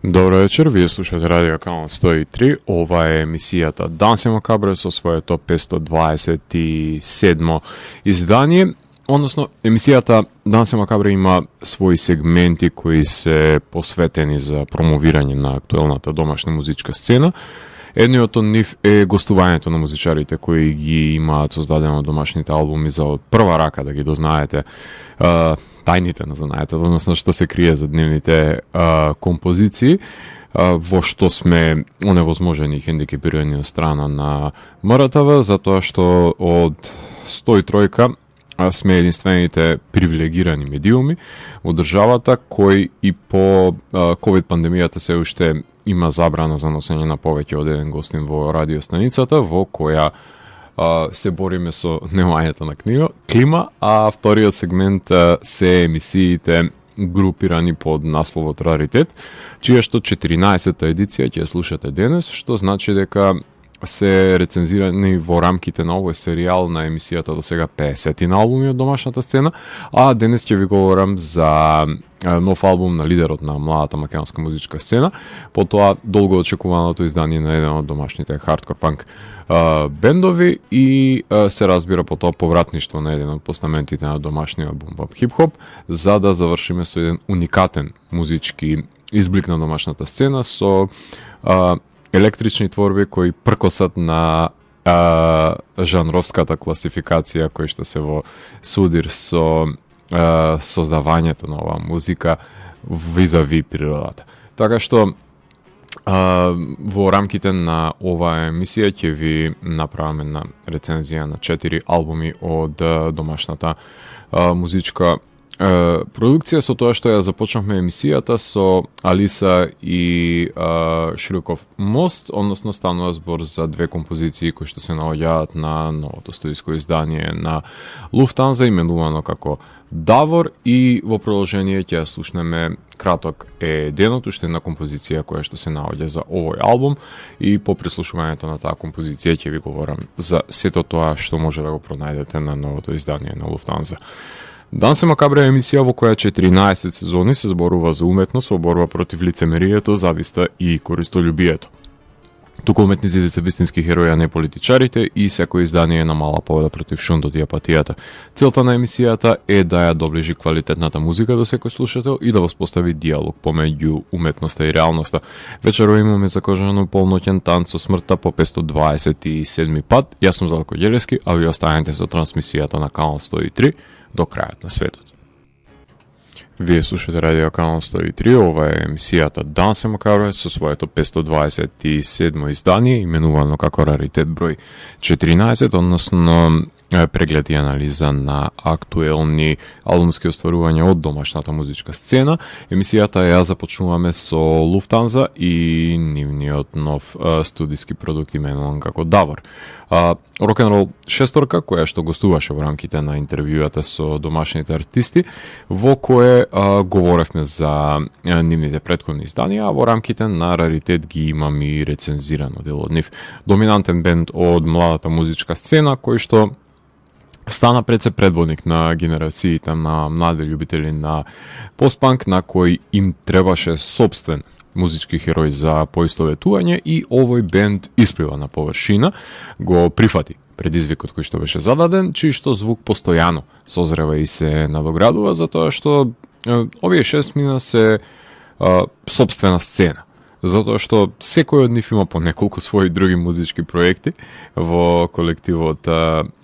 Добро вечер, вие слушате Радио Канал 103. Ова е емисијата Данс е макабре со своето 527 издание. Односно, емисијата Данс е макабре има своји сегменти кои се посветени за промовирање на актуелната домашна музичка сцена. Едниот од нив е гостувањето на музичарите кои ги имаат создадено домашните албуми за од прва рака да ги дознаете тајните на знаете, односно што се крие за дневните композиции, во што сме оневозможени и хендикепирани од страна на МРТВ, затоа што од 103 сме единствените привилегирани медиуми во државата кои и по ковид пандемијата се уште има забрана за носење на повеќе од еден гостин во радиостаницата, во која се бориме со немањето на клима, а вториот сегмент се емисиите групирани под насловот Раритет, чија што 14-та едиција ќе слушате денес, што значи дека се рецензирани во рамките на овој серијал на емисијата до сега 50 на албуми од домашната сцена, а денес ќе ви говорам за нов албум на лидерот на младата македонска музичка сцена, потоа долго очекуваното издание на еден од домашните хардкор панк бендови и се разбира потоа повратништво на еден од постаментите на домашниот бум-бап хип-хоп, за да завршиме со еден уникатен музички изблик на домашната сцена со електрични творби кои пркосат на жанровската класификација кој што се во судир со создавањето на оваа музика визави природата. Така што во рамките на оваа емисија ќе ви направиме на рецензија на 4 албуми од домашната музичка продукција, со тоа што ја започнавме емисијата со Алиса и Шилуков мост, односно станува збор за две композиции кои што се наоѓаат на новото студиско издание на Луфтанза, именувано како Давор, и во продолжение ќе ја слушнеме Краток е денот, уште една композиција која што се наоѓа за овој албум, и по прислушувањето на таа композиција ќе ви говорам за сето тоа што може да го пронајдете на новото издание на Луфтанза. Данс е макабре емисија во која 14 сезони се зборува за уметност во борба против лицемерието, зависта и користолюбието. Туку уметниците се вистински херои, а не политичарите, и секој издание е на мала победа против шундот и апатијата. Целта на емисијата е да ја доближи квалитетната музика до секој слушател и да воспостави диалог помеѓу уметноста и реалноста. Вечерва имаме закажано полноќен танц со смртта по 527 пат. Јас сум Зlatko Ѓелевски, а ви останете со трансмисијата на Канал 103 до крајот на светот. Вие слушате Радио Канал 103, ова е емисијата Данс е макабре со своето 527 издание, именувано како Раритет број 14, односно преглед и анализа на актуелни албумски остварувања од домашната музичка сцена. Емисијата ја започнуваме со Луфтанза и нивниот нов студиски продукт именуван како Давор. Рок-н-рол шесторка, која што гостуваше во рамките на интервјуата со домашните артисти, во кое говоревме за нивните претходни изданија, а во рамките на Раритет ги имам и рецензирано дел од нив. Доминантен бенд од младата музичка сцена, кој што стана пред се предводник на генерациите на млади љубители на постпанк, на кој им требаше собствен музички херој за поистоветување, и овој бенд исплива на површина, го прифати предизвикот кој што беше зададен, чиј што звук постојано созрева и се надоградува, затоа што овие 6 мина се собствена сцена. Затоа што секој од нив има по неколку своји други музички проекти во колективот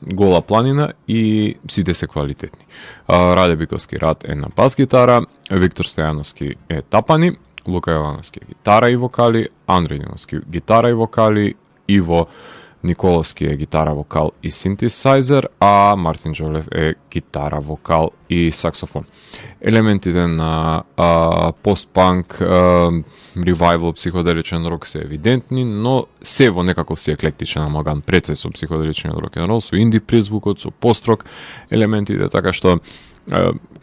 Гола планина и сите се квалитетни. Раде Биковски Рад е на бас гитара, Виктор Стојановски е тапани, Лука Јовановски гитара и вокали, Андреј Диновски гитара и вокали, Иво Николовски е гитара, вокал и синтесайзер, а Мартин Джолев е гитара, вокал и саксофон. Елементите на постпанк, ревайвал, психоделичен рок се евидентни, но се во некаков си еклектичен амаган процес со психоделичен рок н рол, со инди призвукот, со пост-рок елементите, така што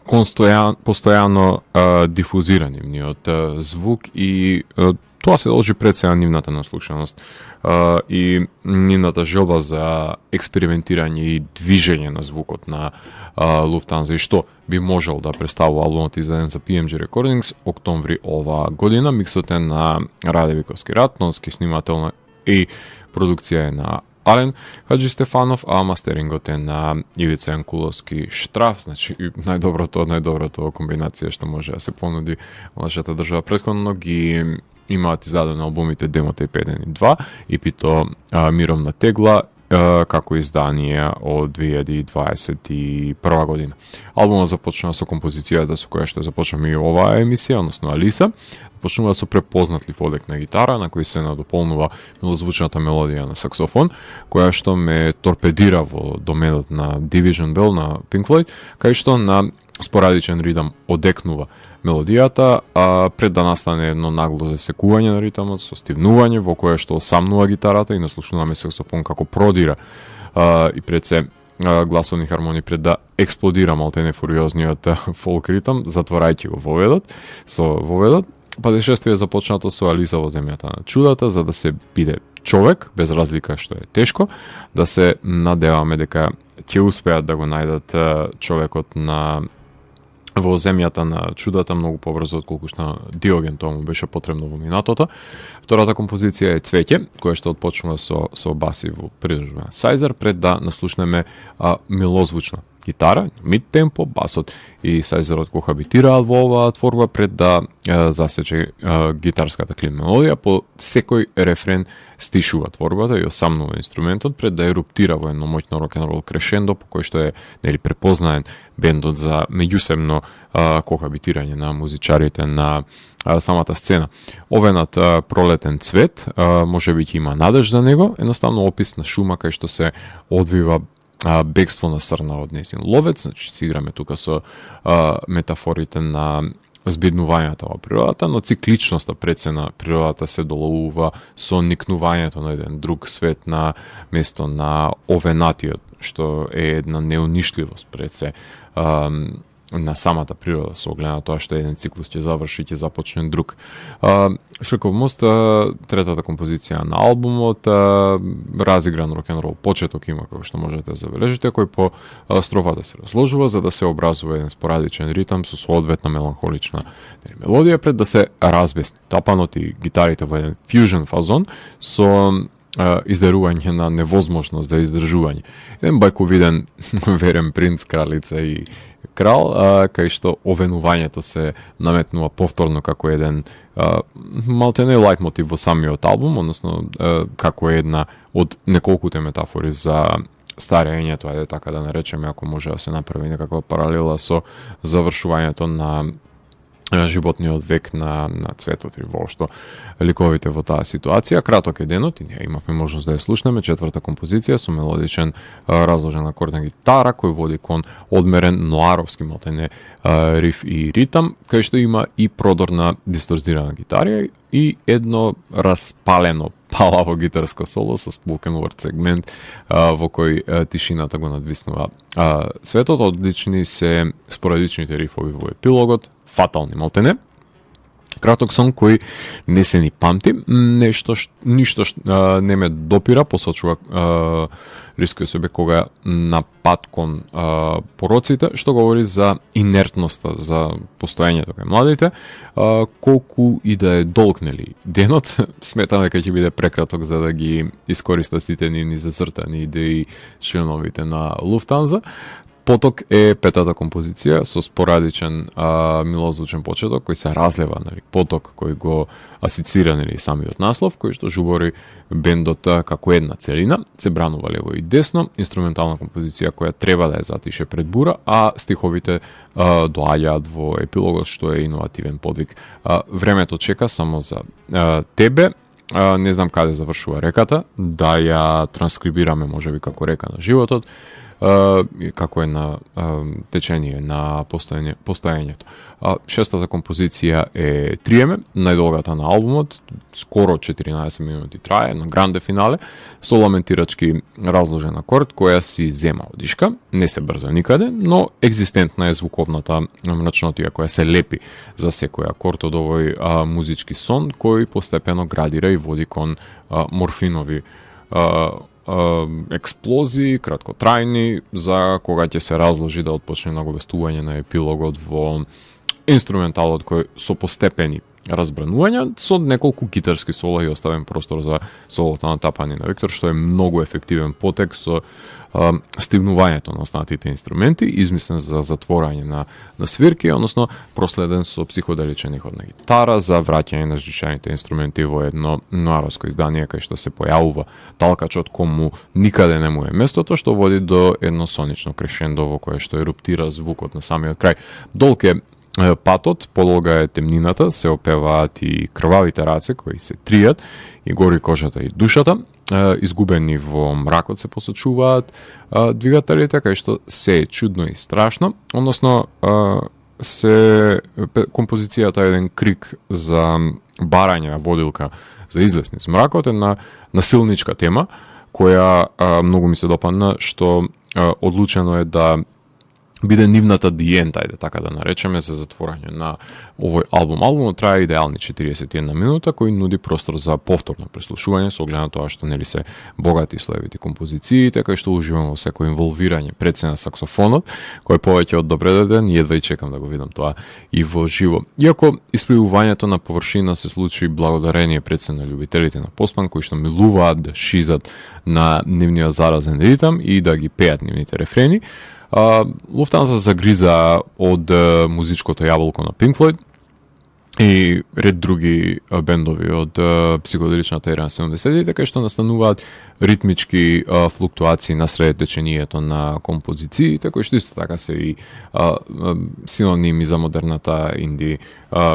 постојано дифузира нивниот звук и тоа се должи пред сега нивната наслушаност и нивната желба за експериментирање и движење на звукот на Lufthansa и што би можел да представува албумот издаден за PMG Recordings октомври оваа година. Миксот е на Раде Виковски рад, тонски снимател и продукција е на Ален Хаджи Стефанов, а мастерингот е на Ивица Јанкуловски Штраф, значи најдоброто комбинација што може да се понуди нашата држава. Претходно ги имаат издадени албумите Демота и 1 и 2 и пито Мировна тегла како издание од 2021 година. Албумот започнува со композицијата со која што започнаме и оваа емисија, односно Алиса. Почнува со препознатлив одек на гитара, на кој се надополнува милозвучната мелодија на саксофон, која што ме торпедира во доменот на Division Bell на Pink Floyd, кај што на спорадичен ритам одекнува мелодијата, а пред да настане едно нагло засекување на ритамот со стивнување во кое што осамнува гитарата и наслушнуваме саксофон како продира и пред се гласовни хармонии пред да експлодира малтене фуриозниот фолк ритам, затворајќи го воведот. Патешествие започнато со Алиса во земјата на чудата, за да се биде човек, без разлика што е тешко, да се надеваме дека ќе успеат да го најдат човекот во земјата на чудата многу побрзо отколку што Диоген тоа му беше потребно во минатото. Втората композиција е Цвеќе, која што отпочнува со баси во придружба Сайзер, пред да наслушнеме милозвучна гитара, мид темпо, басот и Сайзерот кохабитираат во оваа творба пред да засече гитарската клин мелодија. По секој рефрен стишува творбата и осамнува инструментот пред да еруптира во едно моќно рок-н-рол крешендо по кој што е препознаен бендот за меѓусебно кохабитирање на музичарите на самата сцена. Овенат пролетен цвет можеби ќе има надеж за него, едноставно опис на шума кај што се одвива бегство на срна од незин ловец, значи си играме тука со метафорите на збиднувањето во природата, но цикличноста пред се на природата се доловува со никнувањето на еден друг свет на место на овенатиот, што е една неунишливост пред се на самата природа со оглед на тоа што еден циклус ќе заврши и ќе започне друг. Ширков мост, третата композиција на албумот, разигран рок-н-рол почеток има, како што можете да забележите, кој по строфата се разложува за да се образува еден спорадичен ритам со соодветна меланхолична мелодија пред да се разбесни тапанот и гитарите во еден фьюжн фазон со издарување на невозможност за издржување. Еден бајковиден верен принц, кралица и крал, кај што овенувањето се наметнува повторно како еден малтене лајт мотив во самиот албум, односно како една од неколкуте метафори за старењето, ајде така да наречеме, ако може да се направи некаква паралела со завршувањето на животниот век на цветот и воопшто ликовите во таа ситуација. Краток е денот и ние имавме можност да ја слушнеме. Четврта композиција со мелодичен разложен акорд на гитара кој води кон одмерен ноаровски малтене риф и ритам, кај што има и продор на дисторзирана гитара и едно распалено палаво гитарско соло со spoken word сегмент во кој тишината го надвиснува светот. Одлични се спорадичните рифови во епилогот, фатални малтене. Краток сон кој не се ни памти, ништо не ме допира, посочува Риској себе кога на пат кон пороците, што говори за инертноста, за постоењето кај младите, колку и да е долг, нели, денот, сметам дека ќе биде прекраток за да ги искористат сите нивни зацртани идеи членовите на Lufthansa. Поток е петата композиција со спорадичен милозвучен почеток кој се разлева, нели, поток кој го асоцира, нели, самиот наслов, кој што жубори бендот како една целина, се бранува лево и десно, инструментална композиција која треба да ја затише пред бура, а стиховите доаѓаат во епилогот, што е иновативен подвиг. Времето чека само за тебе. Не знам каде завршува реката, да ја транскрибираме можеби како река на животот. како е на течение на постојањето. Шестата композиција е Триеме, најдолгата на албумот, скоро 14 минути трае, на гранде финале, со ламентирачки разложен акорд, која си зема одишка, не се брза никаде, но екзистентна е звуковната мрачнотија која се лепи за секој акорд од овој музички сон, кој постепено градира и води кон морфинови експлозии, краткотрајни, за кога ќе се разложи да отпочне наговестување на епилогот во инструменталот кој со постепени разбранувања, со неколку гитарски сола и оставен простор за солото на тапани на Виктор, што е многу ефективен потек со стигнувањето на останатите инструменти, измислен за затворање на свирки, односно проследен со психоделичен ход на гитара, за враќање на жичаните инструменти во едно ноарско издание кај што се појавува талкачот кому никаде не му е местото, што води до едно сонично крешендо во кое што еруптира звукот на самиот крај. Долг е патот, подолга е темнината, се опеваат и крвавите раце кои се тријат, и гори кожата и душата, изгубени во мракот се посочуваат двигателите, кај што се е чудно и страшно, односно композицијата е еден крик за барање водилка за излез низ мракот, една насилничка тема, која многу ми се допадна, што одлучено е да биде нивната диента, ајде така да наречеме, за затворање на овој албум. Албумот трае идеални 41 минута, кој нуди простор за повторно преслушување, со оглед на тоа што нели се богати слоевите композиции, така што уживам во секој инволвирање пред се на саксофонот, кој повеќе од добре даден, едва и чекам да го видам тоа и во живо. Иако испливувањето на површина се случи благодарение пред се на љубителите на постпанк, кои што милуваат да шизат на нивниот заразен ритам и да ги пеат нивните рефрени, Луфтанса загриза од музичкото јаболко на Pink Floyd и ред други бендови од психоделичната ера на 70-тите, кај што настануваат ритмички флуктуации насред течението на композициите, кои што исто така се и синоними за модерната инди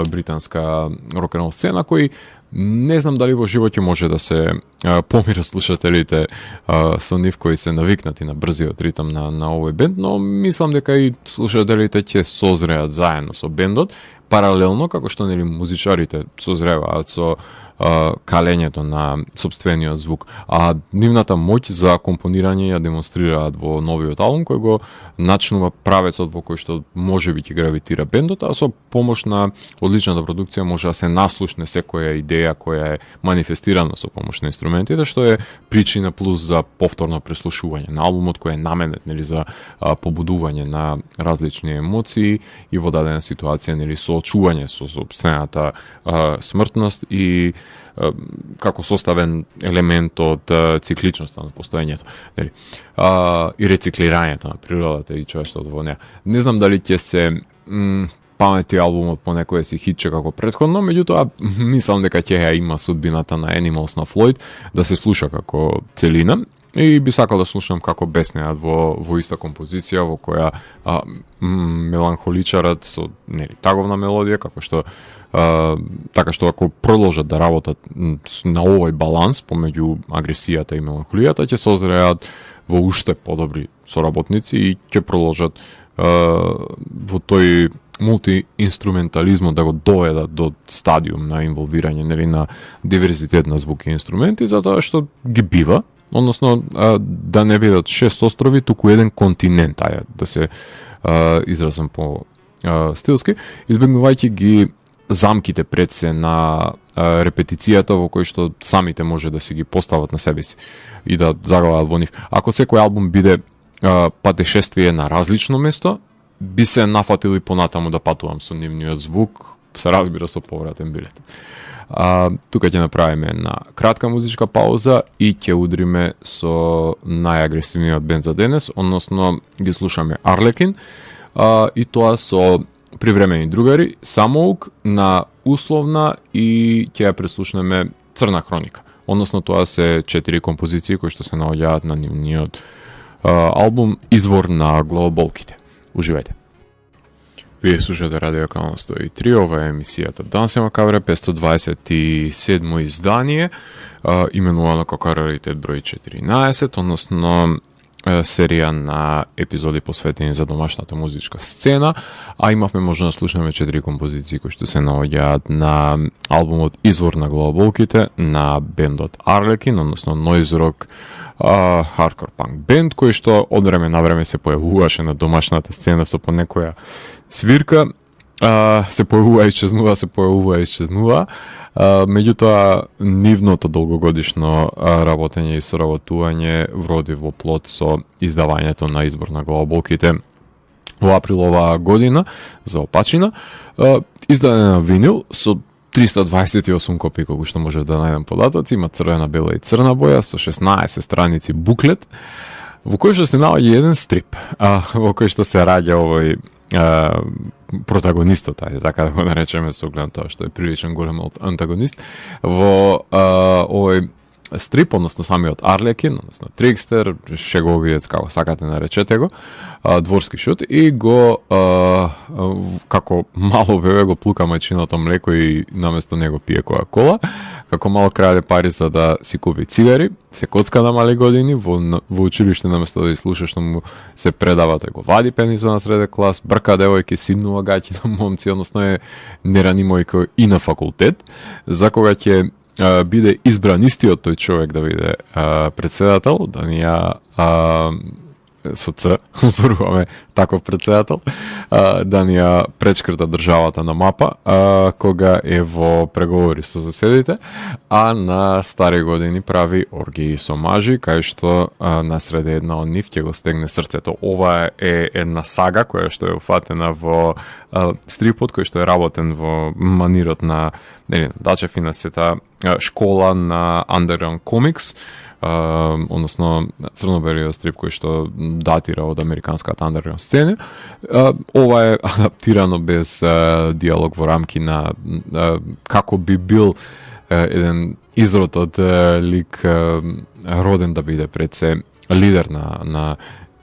британска рок-н-рол сцена, кои не знам дали во живот ќе може да се помира слушателите со нив кои се навикнати на брзиот ритам на овој бенд, но мислам дека и слушателите ќе созреат заедно со бендот, паралелно како што нели музичарите созреваат со калењето на сопствениот звук, а нивната моќ за компонирање ја демонстрираат во новиот албум кој го начнува правецот во кој што можеби ќе гравитира бендот, а со помош на одличната продукција може да се наслушне секоја идеја која е манифестирана со помош на инструментите, што е причина плюс за повторно преслушување на албумот кој е наменет нели за побудување на различни емоции и во дадена ситуација нели соочување со сопствената смртност и како составен елемент од цикличноста на постоењето, нели? И рециклирањето на природата и човештвото во неа. Не знам дали ќе се памети албумот по некој си хитче како претходно, меѓутоа мислам дека ќе ја има судбината на Animals на Floyd да се слуша како целина. И би сакал да слушам како беснеат во иста композиција во која меланхоличарот со нели таговна мелодија, како што така што ако продолжат да работат на овој баланс помеѓу агресијата и меланхолијата, ќе созреат во уште подобри соработници и ќе продолжат во тој мултиинструментализмот да го доведат до стадиум на инволвирање нели на диверзитет на звуки и инструменти, затоа што ги бива. Односно, да не бидат 6 острови, туку еден континент, да се изразам по стилски, избегнувајќи ги замките пред се на репетицијата во кој што самите може да си ги постават на себе си и да заглават во нив. Ако секој албум биде патешествие на различно место, би се нафатили понатаму да патувам со нивниот звук, се разбира со повратен билет. Тука ќе направиме една кратка музичка пауза и ќе удриме со најагресивниот бенд за денес, односно ги слушаме Арлекин и тоа со Привремени другари, Самоук на условна и ќе ја преслушнеме Црна хроника. Односно тоа се 4 композиции кои што се наоѓаат на нивниот албум Извор на главоболките. Уживајте. Вие слушате Радио Канал 103, ова е емисијата Данс е Макабре, 527 издание, именувано како Раритет број 14, односно серија на епизоди посветени за домашната музичка сцена, а имавме можност да слушнеме 4 композиции кои што се наоѓаат на албумот Извор на главоболките на бендот Арлекин, односно noise rock hardcore punk бенд кој што од време на време се појавуваше на домашната сцена со по некоја свирка, се појавува и исчезнува. Меѓутоа, нивното долгогодишно работење и соработување вроди во плод со издавањето на Избор на главоболките во април оваа година за опачина, издаден на винил со 328 копии, колку што може да најдем податоци, има црвена, бела и црна боја со 16 страници буклет, во кој што се наоѓа еден стрип, во кој што се раѓа овој протагонистот, ајде така да го наречеме, со оглед тоа што е приличен голем антагонист, во овој стрип, односно самиот Арлекин, односно Трикстер, шеговиец, како сакате наречете го, дворски шут, и го, како мало бебе, го плука мајчиното млеко и наместо него пие кола, како мал краде пари за да си купи цигари, се коцка на мали години, во училиште наместо да слуша што му се предава, тој го вади пенисо на среде клас, брка девојки, симнува гаќи на момци, односно е неранимојко и на факултет, за кога ќе биде избран истиот тој човек да биде председател, да ни ја со Ц, зборуваме таков председател, да ни ја пречкрта државата на мапа, кога е во преговори со заседите, а на стари години прави оргии со мажи, кај што насреде една од нив ќе го стегне срцето. Ова е една сага која што е уфатена во стрипот, кој што е работен во манирот на Дачев и на сета школа на Underground Comics, односно црно-белиот стрип кој што датира од американската underground сцена. Ова е адаптирано без диалог во рамки на како би бил еден изрод од лик роден да биде пред се лидер на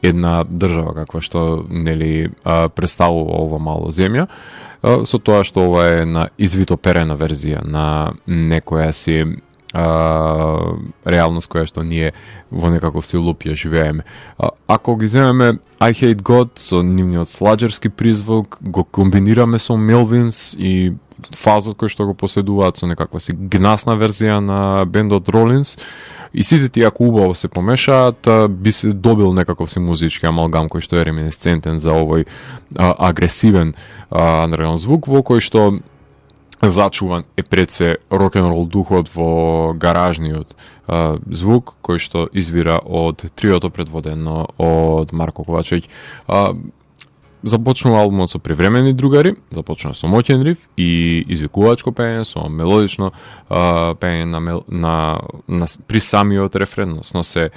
една држава каква што нели представува ова мало земја, со тоа што ова е на извитоперена верзија на некоја си реалност која што ние во некаков си луп ја живееме. Ако ги земеме I Hate God со нивниот сладжерски призвук, го комбинираме со Melvins и фазот кој што го поседуваат со некаква си гнасна верзија на бендот Rollins, и сите тие ако убаво се помешаат, би се добил некаков си музички амалгам кој што е реминесцентен за овој агресивен underground звук, во кој што зачуван е пред се рок-н-рол духот во гаражниот звук, кој што извира од триото предводено од Марко Ковачеvić. Започнува албумот со привремени другари, започнува со моќен риф и извикувачко пеење, со мелодично пеење при самиот рефрен, односно се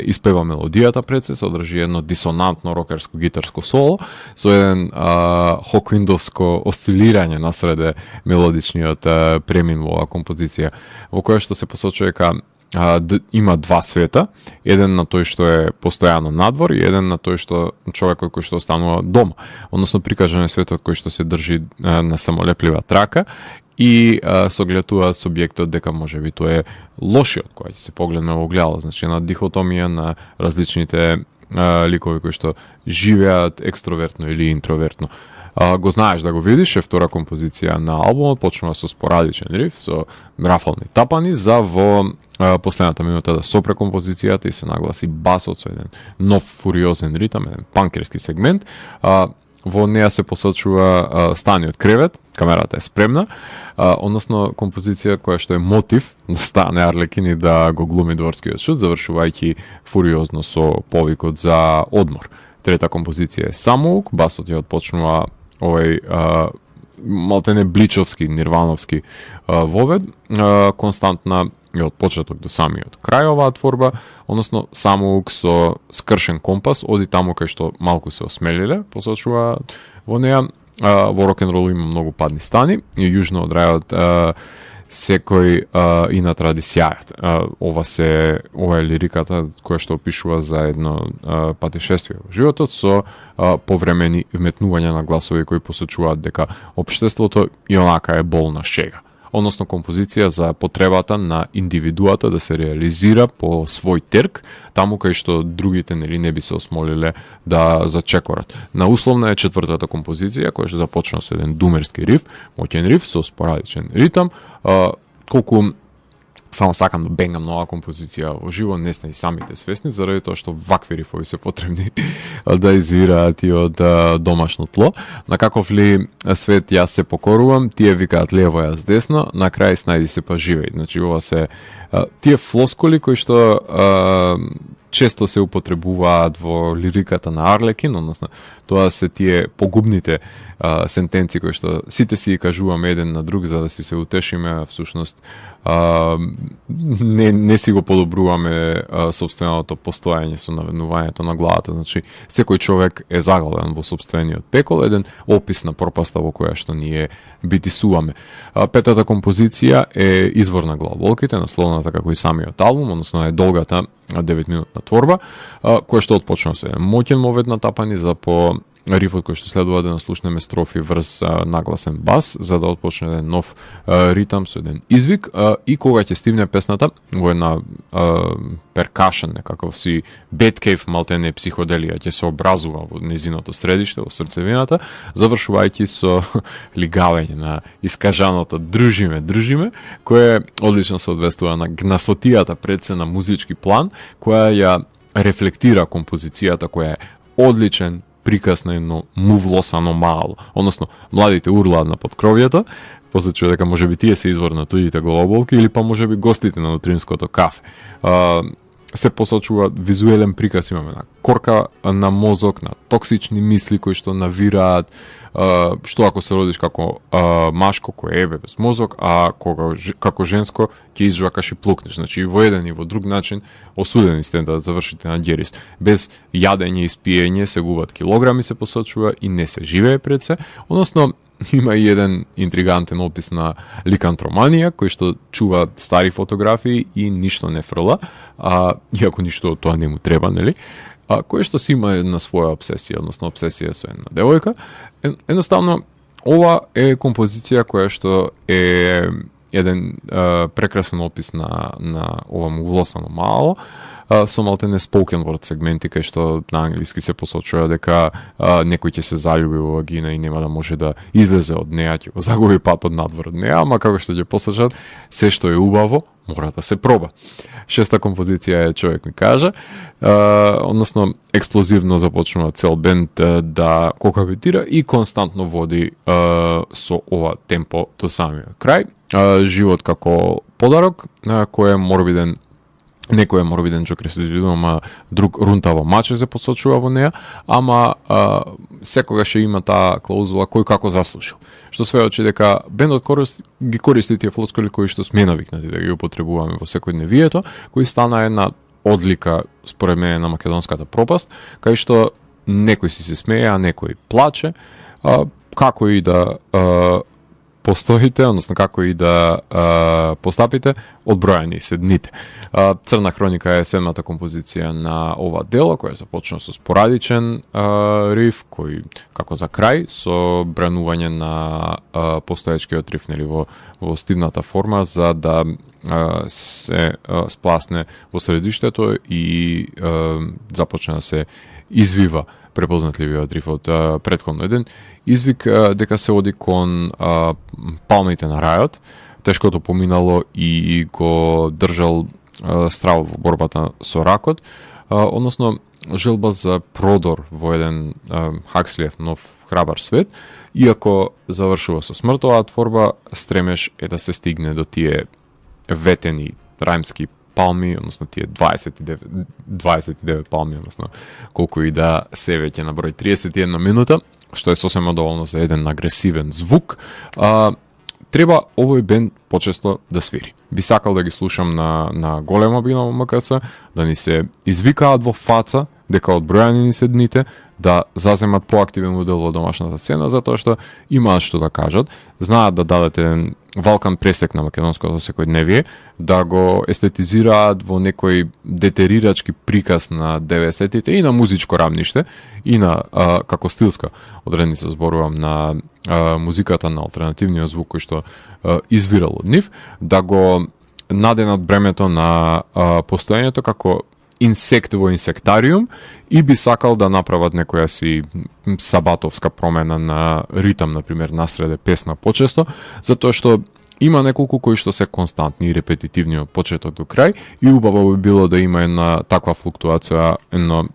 испева мелодијата пред се одржи едно дисонантно рокерско гитарско соло, со еден хоквиндовско осцилирање насреде мелодичниот премин во оваа композиција, во која што се посочува дека има два света, еден на тој што е постојано надвор и еден на тој што човекот кој што останува дома. Односно прикажан е светот кој што се држи на самолеплива трака и согледува субјектот дека можеби тоа е лошиот кој се погледне во огледало, значи на дихотомија на различните ликови кои што живеат екстровертно или интровертно. Го знаеш да го видиш, е втора композиција на албумот, почнува со спорадичен риф, со рафални тапани, за во последната минута да сопре композицијата и се нагласи басот со еден нов фуриозен ритам, еден панкерски сегмент. Во неја се посочува стани од кревет, камерата е спремна, односно композиција која што е мотив да стане Арлекин и да го глуми дворскиот шут, завршувајќи фуриозно со повикот за одмор. Трета композиција е Самоук, басот ја отпочнува овој малтене бличовски, нирвановски вовед, константна и од почеток до самиот крај оваа творба, односно Самоук со скршен компас, оди таму кај што малку се осмелиле, посочува во неја. Во рок-н-рол има многу падни стани и јужно од рајот секој инат ради сјајот. Ова е лириката која што опишува за едно патешествие во животот со повремени вметнувања на гласови кои посочуваат дека општеството и онака е болна шега. односно композиција за потребата на индивидуата да се реализира по свој терк, таму кај што другите не би се осмолиле да зачекорат. На условна е четвртата композиција, која што започна со еден думерски риф, моќен риф со спорадичен ритам, колку само сакам да бенгам нова композиција во живо, не сте и самите свесни, заради тоа што вакви рифови се потребни да извираат и од домашно тло. На каков ли свет јас се покорувам, тие викаат лево, јас десно, на крај снајди се па живеј. Значи, ова се тие флоскули кои што често се употребуваат во лириката на Арлекин, односно тоа се тие погубните сентенци кои што сите си кажуваме еден на друг за да си се утешиме, а всушност не си го подобруваме собственото постоење со наведнувањето на главата. Значи, секој човек е загален во собствениот пекол, еден опис на пропаста во која што ние битисуваме. Петата композиција е извор на главолките, насловната како и самиот албум, односно е долгата 9-минутна творба, која што отпочна со еден моќен мовет на тапани за по рифот кој што следува да наслушнеме строфи врз нагласен бас, за да отпочне еден нов ритам со еден извик, и кога ќе стигне песната во една перкашен, некаков си Беткейв, малтене психоделија ќе се образува во незиното средиште, во срцевината, завршувајќи со лигавење на искажаното дружиме, кое одлично се одвестува на гнасотијата пред се на музички план, која ја рефлектира композицијата, која е одличен приказ на едно мувлосано мало. Односно, младите урлаат на подкровјата, после чуе дека може би тие се извор на туѓите главоболки или па може би гостите на утринското кафе. Се посочува визуелен приказ, имаме на корка на мозок, на токсични мисли кои што навираат, што ако се родиш како машко кој е без мозок, а кога како женско ќе изжвакаш и плукнеш. Значи и во еден и во друг начин осудени сте да завршите на ѓерис. Без јадење и спиење се губат килограми, се посочува, и не се живее пред се. Односно, има и еден интригантен опис на ликантроманија, кој што чува стари фотографии и ништо не фрла, иако ништо тоа не му треба, нели? Кој што си има една своја обсесија, односно обсесија со една девојка. Едноставно, ова е композиција која што е еден прекрасен опис на ова мувлосано мало, со малтене spoken word сегменти, кај што на англиски се посочува дека некој ќе се залюби во вагина и нема да може да излезе од неа, ќе го загуби патот надвор од неа, ама како што ќе посочат, се што е убаво, мора да се проба. Шеста композиција е Човек ми кажа, односно експлозивно започнува цел бенд да кокабитира и константно води со ова темпо до самиот крај. Живот како подарок, кој е морбиден, некој е морбиден џокресидидум, ама друг рунтаво маче се посочува во неа, ама секогаш има таа клаузула кој како заслужил. Што сведочи дека бендот ги користи тие флоскули кои што сме навикнати да ги употребуваме во секојдневието, кои стана една одлика според мене на македонската пропаст, кај што некој си се смее, а некој плаче, како и да постоите, односно како и да постапите, одбројани се дните. Црна хроника е седмата композиција на ова дело, која започна со спорадичен риф, кој како за крај, со бранување на постоечкиот риф, нели, во стидната форма, за да се спласне во средиштето и започна да се извива препознатливиот риф од претходно еден извик дека се оди кон палмите на рајот, тешкото поминало и го држал страв во борбата со ракот, односно желба за продор во еден Хакслиев нов храбар свет, иако завршува со смрт оваа творба, стремеш е да се стигне до тие ветени рајмски палми, односно тие 29 палми, односно колку и да се веќе на број 31 минута, што е сосема доволно за еден агресивен звук. Треба овој бенд почесто да свири. Би сакал да ги слушам на голема бина во МКЦ, да ни се извикаат во фаца дека одбројани ни се дните, да заземат поактивен удел во домашната сцена, затоа што имаат што да кажат, знаат да дадат еден Валкан пресек на македонското секојдневие, да го естетизираат во некој детерирачки приказ на 90-тите и на музичко рамниште, и на како стилска одредница зборувам на музиката на алтернативниот звук кој што извирал од нив, да го наденат бремето на постоењето како инсект во инсектариум и би сакал да направат некоја си сабатовска промена на ритам, например, насреде песна почесто, затоа што има неколку кои што се константни и репетитивни од почеток до крај и убаво би било да има една таква флуктуација, едно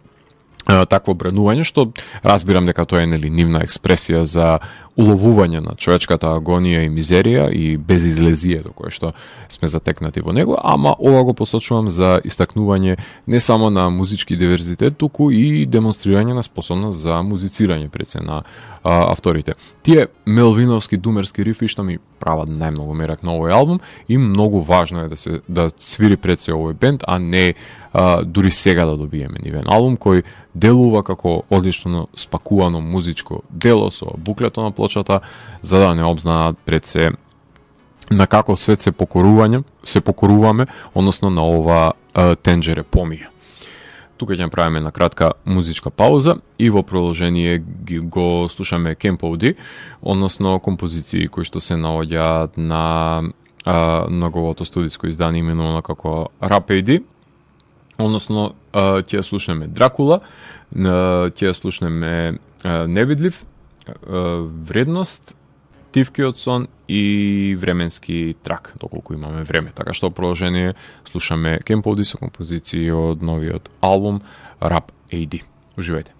такво бренување, што разбирам дека тоа е нели нивна експресија за уловување на човечката агонија и мизерија и безизлезието кое што сме затекнати во него, ама ова го посочувам за истакнување не само на музички диверзитет, туку и демонстрирање на способност за музицирање пред се на авторите. Тие мелвиновски думерски рифи што ми прават најмногу мерак на овој албум и многу важно е да свири пред се овој бенд, а не дури сега да добиеме нивен албум кој делува како одлично спакувано музичко дело со буклето на плочата, за да не обзнаат пред се на каков свет се покоруваме, односно на ова тенџере помија. Тука ќе направиме на кратка музичка пауза и во продолжение го слушаме Camp OD, односно композиции кои што се наоѓаат на неговото студиско издание именувано како Rap AD, односно ќе слушнеме Дракула, ќе слушнеме Невидлив, Вредност, Тивкиот сон и Временски трак, доколку имаме време. Така што продолжение слушаме Camp OD со композиции од новиот албум Rap AD. Уживајте.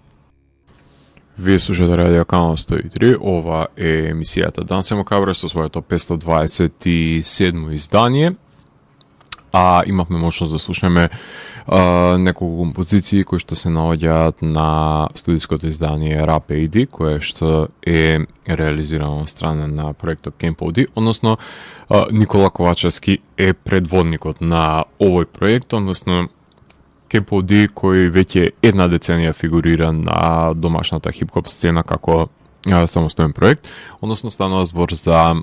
Вие слушате Радио Канал 103, ова е емисијата Данс Макабре со своето 527 издание. Имавме можност да слушнеме неколку композиции кои што се наоѓаат на студиското издание Rap AD, кое што е реализирано од страна на проектот Camp OD, односно Никола Ковачевски е предводникот на овој проект, односно Camp OD кој веќе една деценија фигурира на домашната хип-хоп сцена како самостоен проект, односно станува збор за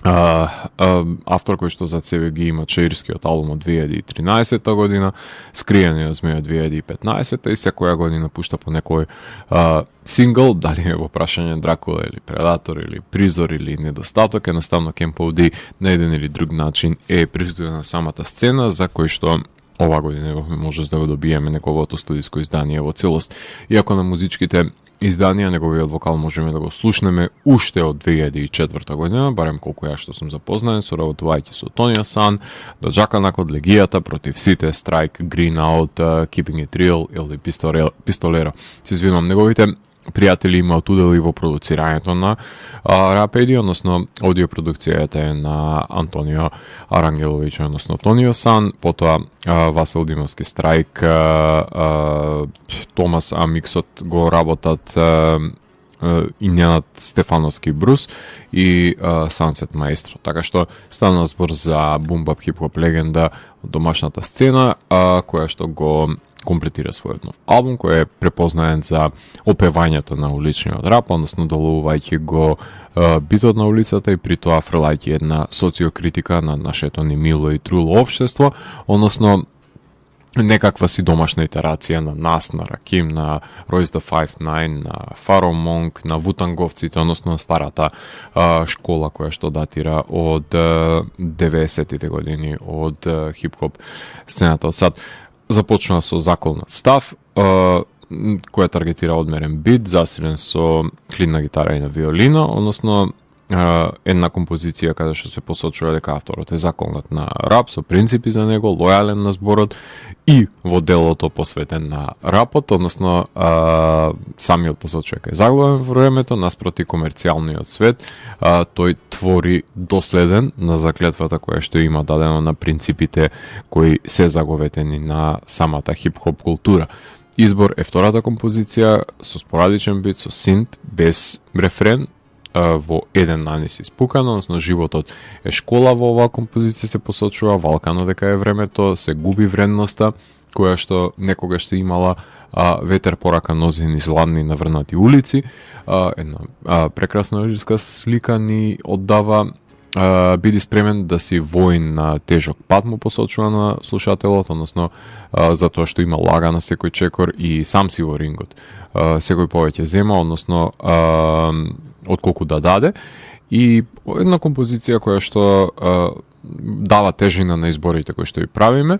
автор кој што за себе ги има чаирскиот албум од 2013 година, Скриениот змеј од 2015 и секоја година пушта по некој сингл, дали е во прашање Дракула или Предатор или Призор или Недостаток, едноставно Camp OD на еден или друг начин е присутен на самата сцена, за кој што ова година имавме можност да го добиеме неговото студиско издание во целост. Иако на музичките изданија неговиот вокал можеме да го слушнеме уште од 2004 година, барем колку ја што сум запознаен, соработувајќи со Тонио Сан, до Джаканак од Легијата, Против сите, Страйк, Green Out, Keeping It Real или Пистолеро. Се извинувам, неговите пријатели имаат удел и во продуцирањето на Rap AD, односно аудиопродукцијата е на Антонио Арангеловиќ, односно Тонио Сан, потоа Васил Димовски Страйк, Томас Амиксот го работат и Ненад Стефановски Брус и Sunset Maestro. Така што стана збор за бум-бап хип-хоп легенда од домашната сцена, која што го комплетира својот нов албум, кој е препознаен за опевањето на уличниот рап, односно доловувајќи го битот на улицата и при тоа фрлајќи една социокритика на нашето немило и труло општество, односно некаква си домашна итерација на нас, на Раким, на Royce the 5'9", на Фаро Монк, на Вутанговците, односно на старата школа која што датира од 90-тите години од хип-хоп сцената од сад. Започна со заколнат став, која таргетира одмерен бит, засилен со клидна гитара и на виолина, односно една композиција каде што се посочува дека авторот е заколнат на рап, со принципи за него, лојален на зборот и во делото посветен на рапот, односно самиот посочува дека е заглавен во времето, наспроти комерцијалниот свет, тој твори доследен на заклетвата која што има дадено на принципите кои се заговетени на самата хип-хоп култура. Избор е втората композиција со спорадичен бит, со синт, без рефрен, во еден нанис испукано, односно животот е школа во оваа композиција се посочува, валкано дека е времето, се губи вредноста, која што некогаш се имала ветер порака нози низ ладни наврнати улици, една прекрасна лирска слика ни оддава биди спремен да си воин на тежок пат, му посочува на слушателот, односно затоа што има лага на секој чекор и сам си во рингот. Секој повеќе зема, односно отколку да даде, и една композиција која што дава тежина на изборите кои што ги правиме,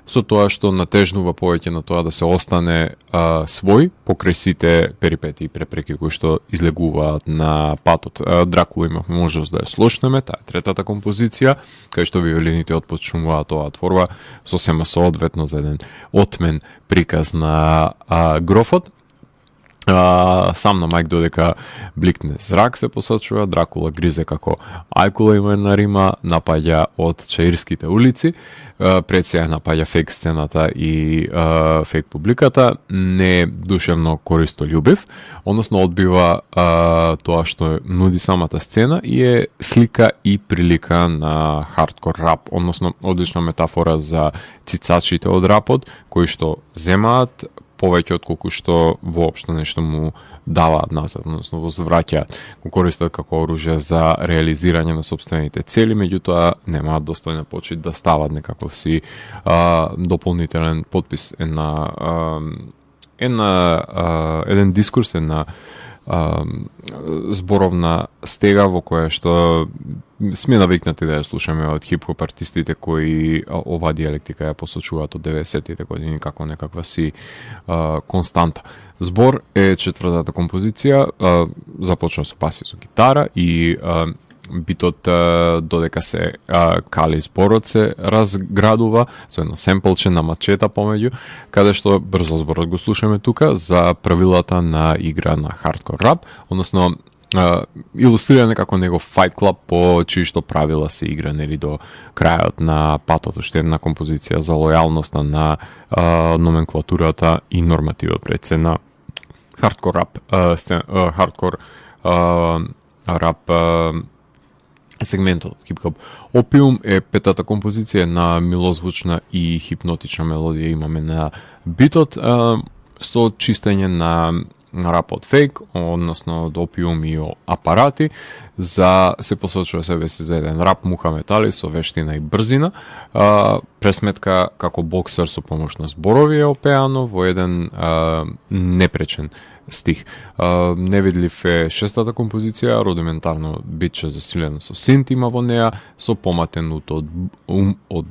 со тоа што натежнува повеќе на тоа да се остане свој покрај сите перипети и препреки кои што излегуваат на патот. Дракула имавме можност да ја слушнеме, таа е третата композиција, кај што виолините отпочнуваат оваа творба сосема соодветно за еден отмен приказ на грофот. Сам на мајк додека бликне зрак се посочува, Дракула гризе како ајкула има една рима, напаѓа од чаирските улици, пред сега напаѓа фейк сцената и фейк публиката, не душевно користолюбив, односно одбива тоа што нуди самата сцена и е слика и прилика на хардкор рап, односно одлична метафора за цицачите од рапот, кои што земаат повеќе отколку што воопшто нешто му даваат назад, односно возвраќаат, го користат како оружје за реализирање на собствените цели, меѓутоа немаат достојна почит да стават некаков си дополнителен подпис, еден дискурс, една зборовна стега во која што сме навикнати да ја слушаме од хип-хоп артистите кои оваа диалектика ја посочуваат од 90-тите години како некаква си константа. Збор е четвртата композиција, започна со баси со гитара и битот додека се кали зборот се разградува со едно семплче на мачета помеѓу, каде што брзо зборот го слушаме тука за правилата на игра на хардкор рап, односно илустриране како негов Fight Club по чии што правила се игра нели до крајот на патот, уште една композиција за лојалноста на номенклатурата и нормативот пред се на хардкор рап рап сегментот хип-хоп. Опиум е петата композиција на милозвучна и хипнотична мелодија имаме на битот со чистење на рапот фейк, односно од опиум и апарати, за се посочува себе си за еден рап Мухамед Али со вештина и брзина, пресметка како боксер со помош на зборови е опеано во еден непречен стих. Невидлив е шестата композиција, рудиментарно битче засилено со синт има во неа, со поматенут од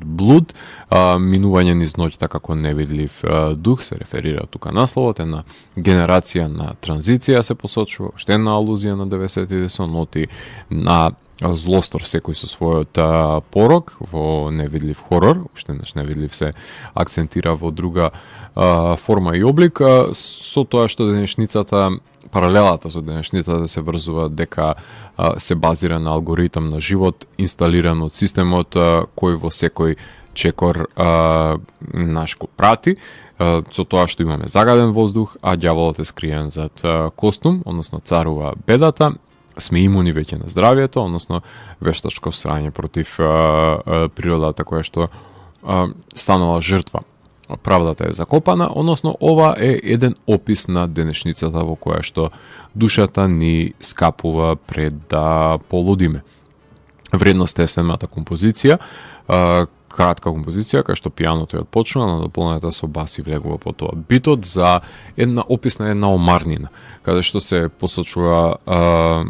блуд, минување низ ноќта како невидлив дух, се реферира тука насловот, една генерација на транзиција се посочува, уште една алузија на 90-тите со ноти на злостор секој со својот порок во невидлив хорор, уште невидлив се акцентира во друга форма и облик, со тоа што денешницата, паралелата со денешницата се врзува дека се базира на алгоритам на живот инсталиран од системот кој во секој чекор наш го прати, со тоа што имаме загаден воздух, а ѓаволот е скриен зад костум, односно царува бедата, сме имуни веќе на здравието, односно вештачко срање против природата која што станала жртва. Правдата е закопана, односно ова е еден опис на денешницата во која што душата ни скапува пред да полудиме. Вредност е седмата композиција, кратка композиција, кај што пијаното е отпочнува, надополнета со бас и влегува по тоа. Битот за една опис на една омарнина, каде што се посочува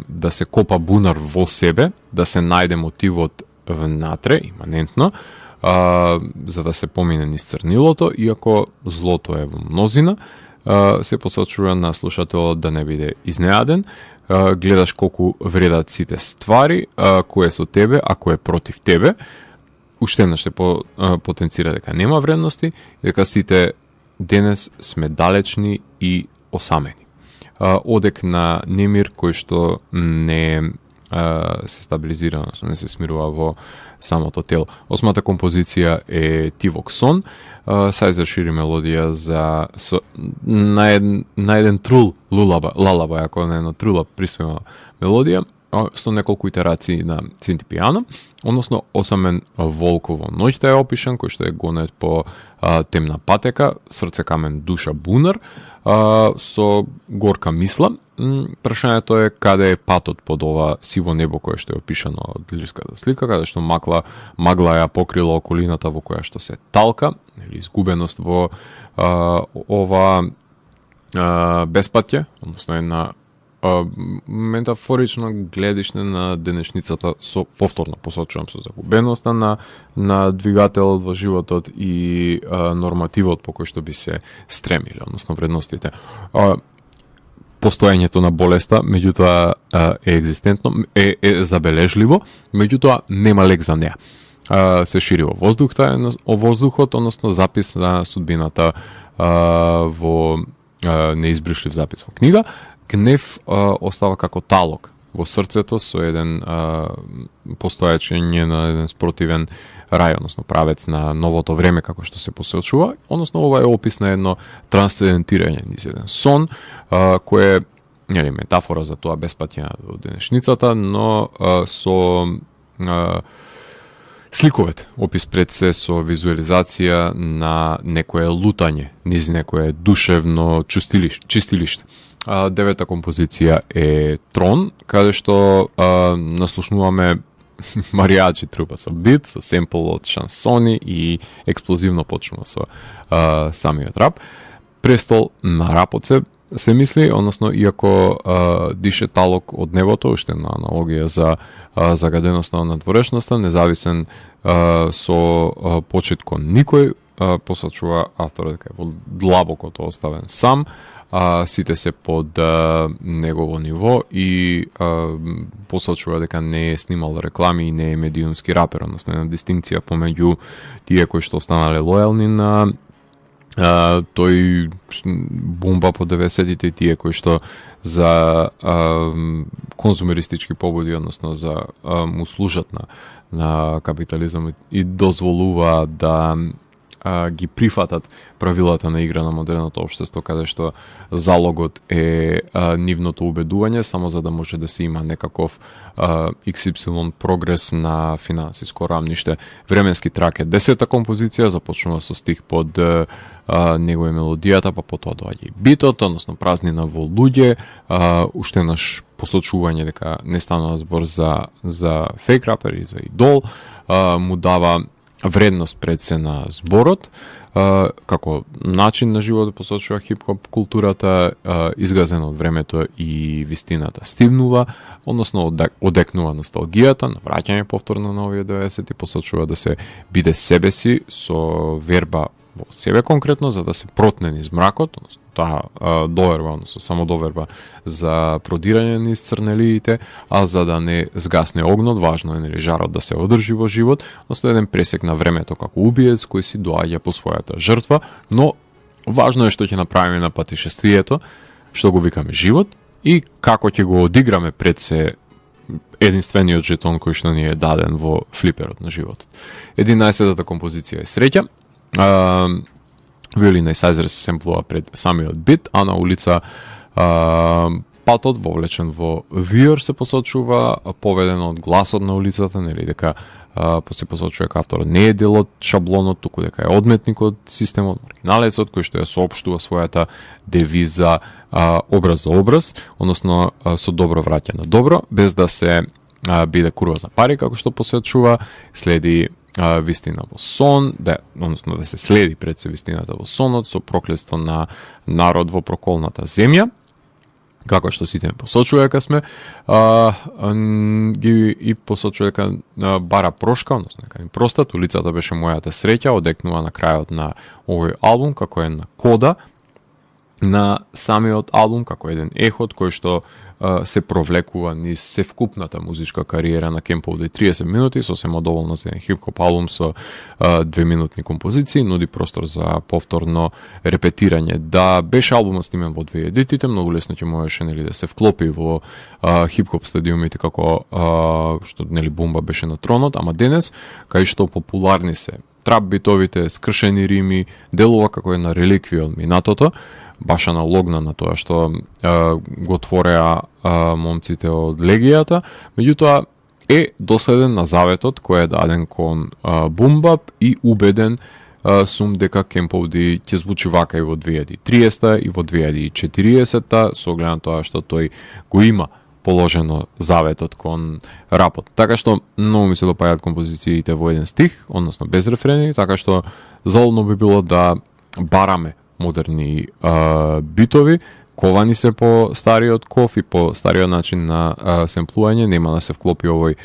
да се копа бунар во себе, да се најде мотивот внатре, иманентно, за да се помине низ црнилото, иако злото е во мнозина, се посочува на слушателот да не биде изненаден, гледаш колку вредат сите ствари, кој е со тебе, а кој е против тебе, уште еднаш се потенцира дека нема вредности, дека сите денес сме далечни и осамени. Одек на немир кој што не се стабилизира, не се смирува во самото тело. Осмата композиција е Тивок сон, Сајзер шири мелодија на еден трул лалаба, ако на една трула приспева мелодија, со неколку итерации на синти пијано, односно осамен волк во ноќта е опишан, кој што е гонет по темна патека, срце камен душа бунар, со горка мисла, прашањето е каде е патот под ова сиво небо кое што е опишано од лирската слика, каде што магла ја покрила околината во која што се талка, или изгубеност во ова беспатје, односно една метафорично гледишне на денешницата со повторно посочувам со загубеноста на двигателот во животот и нормативот по кој што би се стремиле, односно вредностите. Постоењето на болеста, меѓутоа е екзистентно, е забележливо, меѓутоа нема лек за неа. Се шири во воздухот, односно запис на судбината во неизбришлив запис во книга. Гнев остава како талок во срцето со еден постојање на еден спротивен рај, односно правец на новото време како што се посочува, односно ова е опис на едно трансцендентирање низ еден сон, кој е нели метафора за тоа беспатје од денешницата, но со сликовете, опис пред се со визуализација на некое лутање низ некое душевно чистилиште. Девета композиција е Трон, каде што наслушнуваме маријаджи трупа со бит, со семпл од шансони и експлозивно почнува со самиот рап. Престол на рапот се мисли, односно иако дише талок од небото, уште на аналогија за загаденоста на надворешноста, независен со почет кон никој, посочува авторот дека е во длабокото оставен сам, сите се под негово ниво и посочува дека не е снимал реклами и не е медиумски рапер, односно една дистинкција помеѓу тие кои што останале лојални на тој бумба по 90-тите и тие кои што за конзумеристички побуди, односно за му служат на капитализам и дозволува да ги прифатат правилата на игра на модерното општество, каде што залогот е нивното убедување, само за да може да се има некаков XY прогрес на финансиско рамниште. Временски трак е 10-та композиција, започнува со стих под него е мелодијата, па потоа доаѓа и битот, односно празнина во луѓе, уште наш посочување дека не станува збор за фейк рапер и за идол, му дава вредност пред се на зборот, како начин на живот посочува хип-хоп културата, изгазена од времето и вистината стивнува, односно одекнува носталгијата, на враќање повторно на овие 90-ти, посочува да се биде себе си со верба во себе конкретно, за да се протне низ мракот, односно таа доверба, односно само доверба за продирање низ црнелиите, а за да не сгасне огнот, важно е нели жарот да се одржи во живот, односно еден пресек на времето како убиец кој си доаѓа по својата жртва, но важно е што ќе направиме на патишествието, што го викаме живот и како ќе го одиграме пред се единствениот жетон кој што ни е даден во флиперот на животот. 11-та композиција е Среќа. Виолина и сајзер се семплува пред самиот бит, а на улица патот вовлечен во виор се посочува, поведено од гласот на улицата, нели дека се посочува дека авторот не е дел од шаблонот, туку дека е одметник од системот, маргиналецот кој што ја соопштува својата девиза образ за образ, односно со добро враќа на добро, без да се биде курва за пари, како што посочува, следи вистина во сон, односно да се следи пред се вистината во сонот со проклетство на народ во проколната земја, како што сите посочува дека сме, ги и посочува дека бара прошка, односно дека ни простат, улицата беше мојата среќа, одекнува на крајот на овој албум, како една кода на самиот албум, како еден ехот кој што се провлекува низ севкупната музичка кариера на Кемпол до 30 минути, сосема доволно за еден хип-хоп албум со 2-минутни композиции, нуди простор за повторно репетирање. Да беше албумот снимен во 2000-тите, многу лесно ќе можеше нели да се вклопи во хип-хоп стадиумите како што нели бумба беше на тронот, ама денес кај што популарни се трап битовите, скршени рими, делува како една реликвија од минатото, баш аналогна на тоа што го твореа момците од Легијата, меѓутоа е доследен на заветот кој е даден кон бумбап и убеден сум дека Camp-OD ќе звучи вака и во 2030 и во 2040 со оглед на тоа што тој го има положено заветот кон рапот. Така што многу ми се допаѓаат композициите во еден стих, односно без рефрени, така што залудно би било да бараме модерни битови, ковани се по стариот ков и по стариот начин на семплување. Нема да се вклопи овој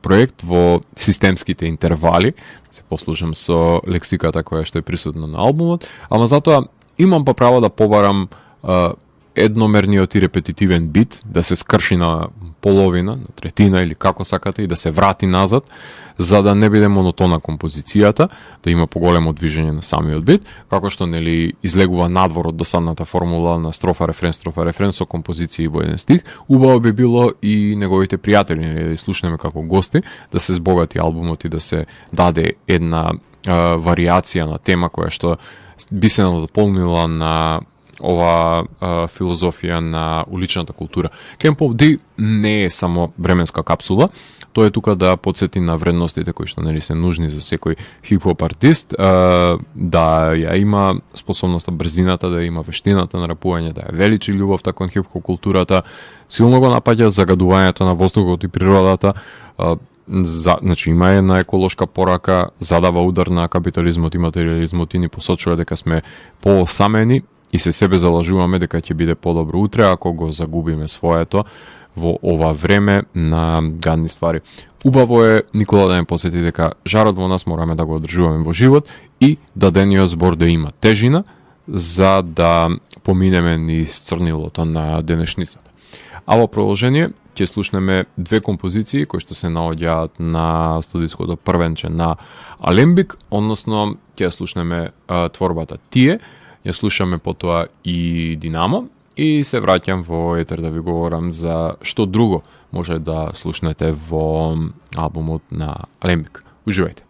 проект во системските интервали. Се послужам со лексиката која што е присутна на албумот, ама затоа имам па право да побарам едномерниот и репетитивен бит, да се скрши на половина, на третина или како сакате и да се врати назад, за да не биде монотона композицијата, да има поголемо движење на самиот бит, како што нели излегува надвор од досадната формула на строфа рефрен со композиции во еден стих. Убаво би било и неговите пријатели, нели, да слушнеме како гости, да се збогати албумот и да се даде една варијација на тема која што би се надополнила на ова филозофија на уличната култура. Camp-OD не е само временска капсула, тој е тука да подсети на вредностите кои што нели се нужни за секој хип-хоп артист, да ја има способноста, брзината, да има вештината на рапување, да ја величи љубовта кон хип-хоп културата, силно го напаѓа загадувањето на воздухот и природата, значи има една еколошка порака, задава удар на капитализмот и материализмот и ни посочува дека сме поосамени и се себе залажуваме дека ќе биде подобро утре ако го загубиме своето во ова време на гадни ствари. Убаво е Никола да не посети дека жарот во нас мораме да го одржуваме во живот и дадениот збор да има тежина за да поминеме низ црнилото на денешницата. А во продолжение ќе слушнеме две композиции кои што се наоѓаат на студиското првенче на Алембик, односно ќе слушнеме творбата Тие, ја слушаме потоа и Динамо и се враќам во етер да ви говорам за што друго може да слушнете во албумот на Алембик. Уживајте!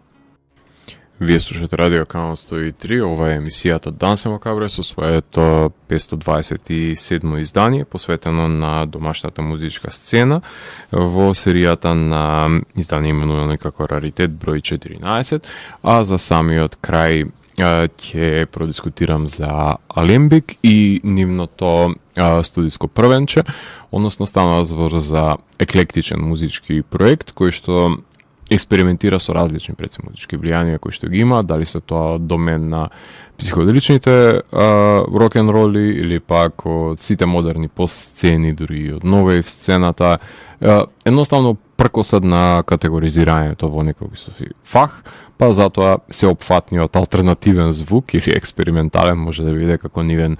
Вие слушате Радио Канал 103, ова е емисијата Дансе Макабре со своето 527 издание, посветено на домашната музичка сцена во серијата на издание именувано како Раритет број 14, а за самиот крај ќе продискутирам за Алембик и нивното студиско првенче, односно станува збор за еклектичен музички проект кој што експериментира со различни музички влијанија кои што ги има, дали се тоа домен на психоделичните рок-н-роли или пак од сите модерни пост-сцени, дури од новеј сцената. Едноставно пркосат на категоризирањето во некој фах, па затоа се опфатниот алтернативен звук или експериментален може да биде како нивен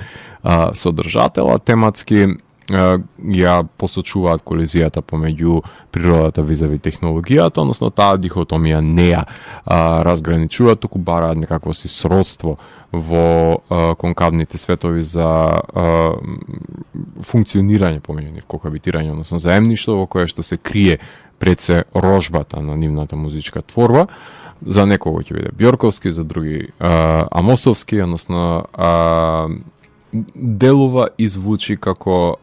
содржател, а тематски ја посочуваат колизијата помеѓу природата визави технологијата, односно таа дихотомија не ја разграничуваат, туку бараат некакво си сродство во конкавните светови за функционирање помеѓу нив, кохабитирање, односно заемништво во кое што се крие пред се рожбата на нивната музичка творба. За некого ќе биде Бјорковски, за други Амосовски, односно делува и звучи како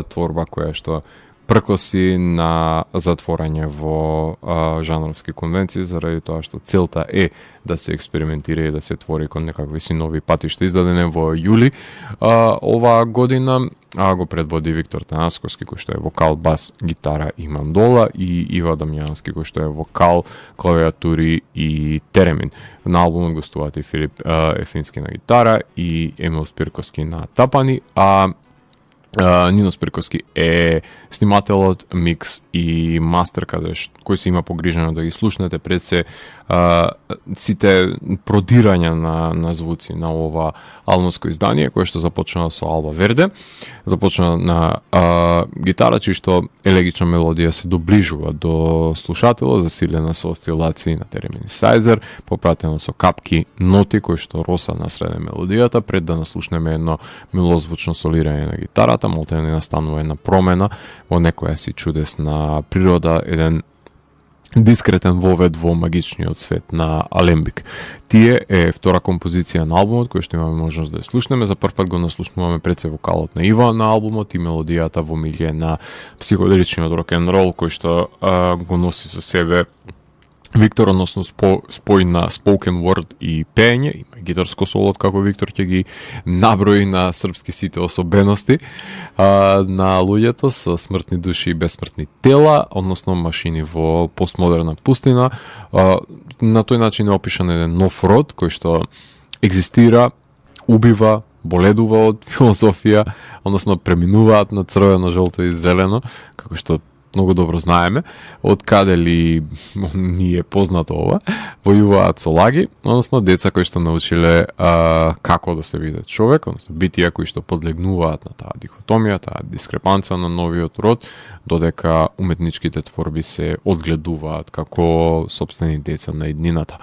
творба која што пркоси на затворање во жанровски конвенции, заради тоа што целта е да се експериментира и да се твори кон некакви си нови патишта. Издадене во јули оваа година, го предводи Виктор Танасковски, кој што е вокал, бас, гитара и мандола, и Ива Дамјановски, кој што е вокал, клавиатури и теремин. На албумот гостуваат и Филип Ефински на гитара и Емил Спирковски на тапани, а Нино Спирковски е снимателот, микс и мастер, кој се има погрижено да ги слушнете пред се сите продирања на звуци на ова албумско издание, кое што започна со Алба Верде. Започна на гитара, чишто елегична мелодија се доближува до слушателот, засилена со осцилации на теремин сайзер, попратено со капки ноти кои што роса насреде мелодијата, пред да наслушнеме едно милозвучно солирање на гитарата, малтene настанува една промена во некоја си чудесна природа, еден дискретен вовед во магичниот свет на Алембик. Тие е втора композиција на албумот, која што имаме можност да ја слушнеме. За прв пат го наслушнуваме пред се вокалот на Ива на албумот и мелодијата во милје на психоделичниот рок-н-рол, кој што го носи со себе Виктор, односно спој на spoken word и пење, има гитарско соло, како Виктор ќе ги наброи на српски сите особености на луѓето со смртни души и бесмртни тела, односно машини во постмодерна пустина. На тој начин е опишан еден нов род кој што екзистира, убива, боледува од филозофија, односно преминуваат на црвено, жолто и зелено, како што многу добро знаеме, од каде ли ни е познато ова, војуваат со лаги, односно деца кои што научиле како да се види човек, односно битија кои што подлегнуваат на таа дихотомија, таа дискрепанца на новиот род, додека уметничките творби се одгледуваат како сопствени деца на иднината.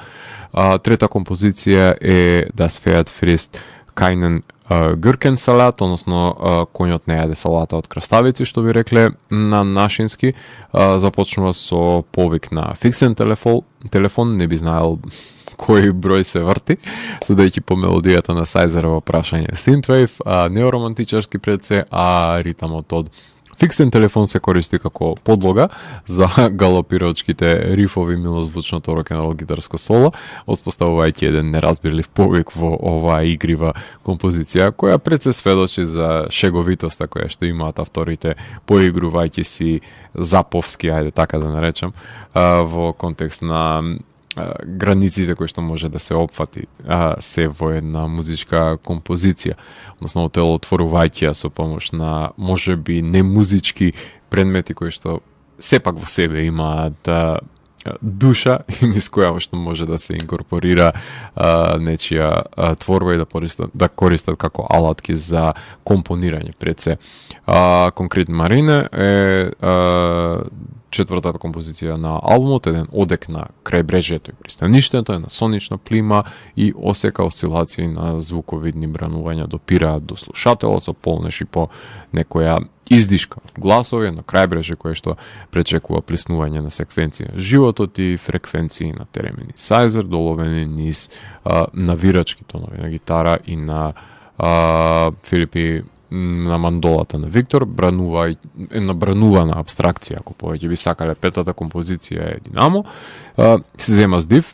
Трета композиција е Das Pferd frisst keinen Гркенсалат, односно коњот не јаде салата од краставици, што би рекле на нашински. Започнува со повик на фиксен телефон, не би знаел кој број се врти, судејќи по мелодијата на Сајзерово прашање Synthwave, неоромантичарски пред се, а ритамот од фиксен телефон се користи како подлога за галопираочките рифови милозвучното рок-н-рол гитарско соло, оспоставувајќи еден неразбирлив повик во оваа игрива композиција, која пред се сведочи за шеговитоста која што имаат авторите, поигрувајќи си заповски, ајде така да наречам, во контекст на границите кои што може да се опфати се во една музичка композиција, односно отворувајќи со помош на можеби не музички предмети кои што сепак во себе имаат душа и низ која што може да се инкорпорира нечија творба и да користат како алатки за компонирање пред се. Конкрет Марине е четвртата композиција на албумот, еден одек на крајбрежјето и пристаништето, една сонична плима и осека осцилации на звуковидни бранувања допираат до слушателот со полнеш и по некоја издишка гласови на крајбрежје кое што пречекува плеснување на секвенција животот и фреквенции на теремини Сајзер, доловени низ навирачки тонови на гитара и на Филипи на мандолата на Виктор, една бранувана абстракција, ако повеќе би сакале. Петата композиција е Динамо, се зема здив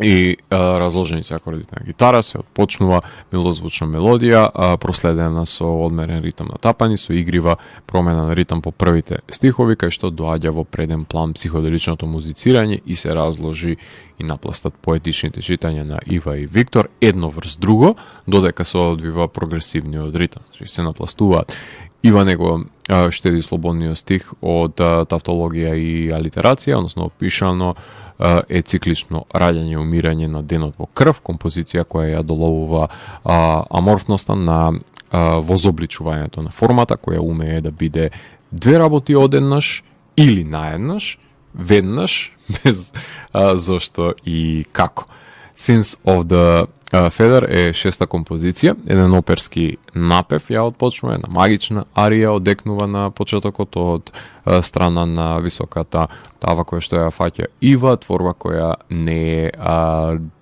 и разложени се акордите на гитара, се отпочнува милозвучна мелодија, проследена со одмерен ритам на тапани, со игрива промена на ритам по првите стихови, кај што доаѓа во преден план психоделичното музицирање и се разложи и напластат поетичните читања на Ива и Виктор едно врз друго, додека се одвива прогресивниот ритам. Значи се напластуваат. Ива него штеди слободниот стих од тавтологија и алитерација, односно опишано е циклично раѓање и умирање на денот во крв, композиција која ја доловува аморфноста на возобличувањето на формата, која умее да биде две работи одеднаш или наеднаш, веднаш, без зошто и како. Sins of the Feather е шеста композиција, еден оперски напев ја отпочнува, една магична арија одекнува на почетокот од страна на високата тава која што ја фаќа Ива, творба која не е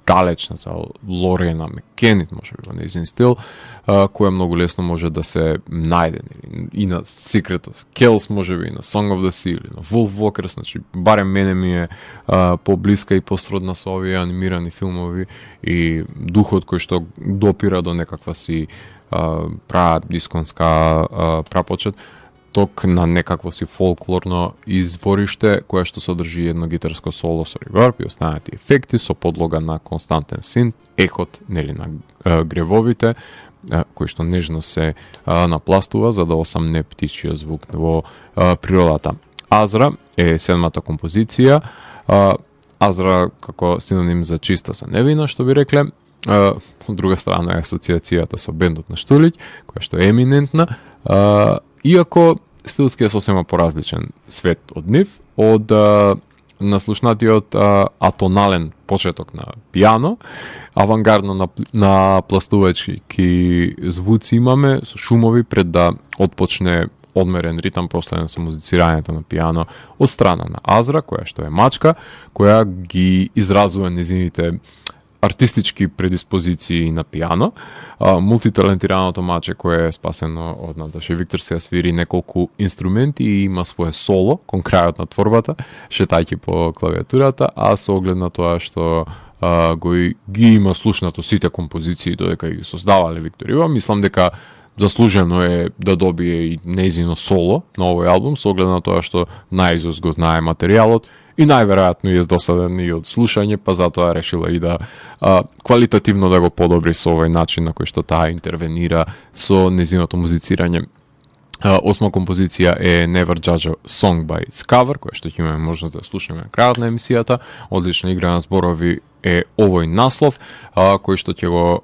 далечна за Лорена Мекенит, може би во нејзин стил, која многу лесно може да се најде и на Secret of Kells, може би и на Song of the Sea или на Wolfwalkers, значи барем мене ми е поблиска и посродна со овие анимирани филмови и духот кој што допира до некаква си дисконска прапочет, ток на некакво си фолклорно извориште кое што содржи едно гитарско соло со реверб и останати ефекти со подлога на константен синт, ехот нели на гревовите кој што нежно се напластува за да осамне птичиот звук во природата. Азра е седмата композиција. Азра како синоним за чиста за невина, што би рекле. Од друга страна е асоциацијата со бендот на Штулиќ, која што е еминентна, иако стилски е сосема поразличен свет од нив, од наслушнатиот атонален почеток на пијано, авангардно на пластувачки звуци имаме со шумови пред да отпочне одмерен ритам проследен со музицирањето на пијано од страна на Азра, која што е мачка, која ги изразува незините артистички предиспозиции на пијано, мултиталентираното маче кое е спасено од Наташа Виктор се свири неколку инструменти и има свое соло кон крајот на творбата, шетајќи по клавиатурата, а со оглед на тоа што ги има слушнато сите композиции додека ги создавале Виктор Ива, мислам дека заслужено е да добие и нејзино соло на овој албум, со оглед на тоа што наизуст го знае материјалот и најверојатно е досаден и од слушање, па затоа решила и да квалитативно да го подобри со овој начин на кој што таа интервенира со нејзиното музицирање. Осма композиција е Never Judge a Song by its Cover, која што ќе имаме можност да слушаме на крајот на емисијата. Одлична игра на зборови е овој наслов, кој што ќе го